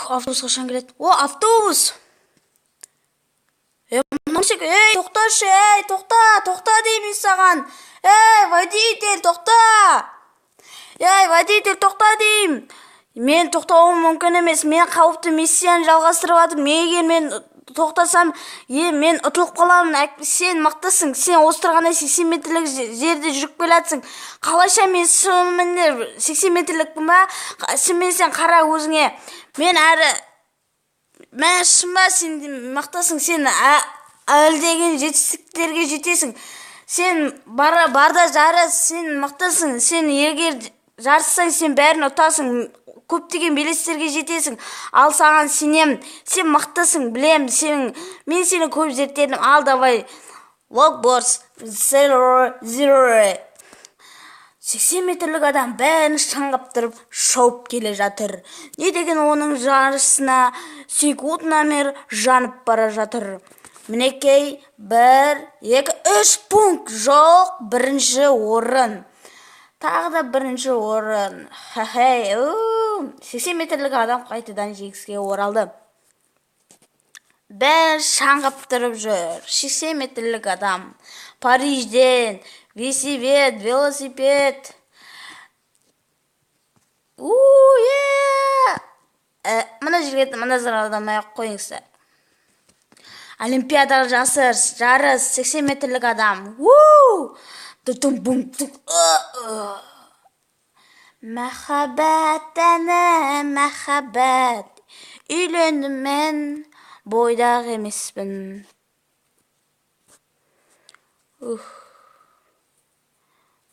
Автобус қашан келеді? О, автобус! Мынамсек, тоқташы, тоқта деймін саған. Водитель, тоқта! Водитель, тоқта деймін. Мен тоқтауым мүмкін емес. Мен қауіпті миссияны жалғастырып жатырмын. Егер мен тоқтасам, мен ұтылып қаламын. Сен мықтысың. Сен осы тұрғанда 80 метрлік жерде жүріп келатсың. Қалайша мен шынымен 80 метрлікпін ба? Сен қара өзіңе. Мен шынба, сен мықтысың. Сен әлдеген жетістіктерге жетесің. Сен барда жарыс, сен мықтысың. Сен егер жарыссаң, сен бәрін ұтасың. Көптеген белестерге жетесің. Ал саған сенем. Сен мықтысың, білем. Мен сені көп зерттедім. Ал давай. Локборс 0. 80 метрлік адам бәрін шаңғап тұрып шауып келе жатыр. Не деген оның жарысына секунднамер жанып бара жатыр. Мінекей 1, 2, 3 пункт. Жоқ, бірінші орын. Тағы да бірінші орын. 80 метрлік адам қайтадан жеңіске оралды. Бәрі шаңғап тұрып жүр. 80 метрлік адам. Парижден велосипед. Мына жерге адамай қойыңыздар. Олимпиада жарыс 80 метрлік адам. Махаббат әні, махаббат. Үйлендім мен, бойдақ емеспін.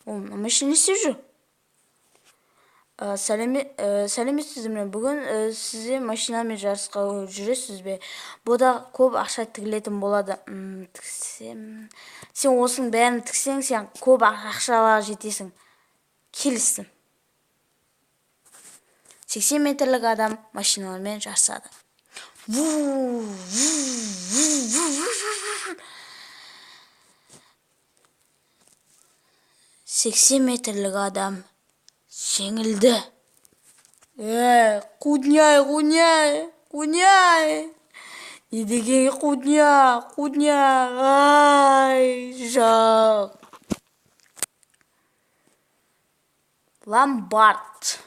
Машина істеп жүр. Сәлеметсіз бе? Бүгін сізде машинамен жарысқа жүресіз бе? Бұда көп ақша тігілетін болады. Тіксем. Сен осының бәрін тіксең, сен көп ақшаларға жетесің. Келістім. 80 метрлік адам машиналармен жарысады. 80 метрлік адам жеңілді. Қудняй. Не деген қудня. Жақ. Ломбард.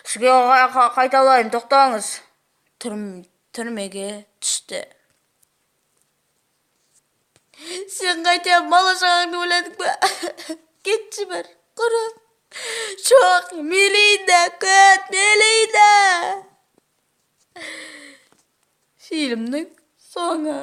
Сізге қайталайын, тоқтаңыз. Түрмеге түсті. Сен қайта бала шағаңды ойладың ба? Кетші бар, құры. Жоқ, мелейді, көт, мелейді. Фильмнің соңы.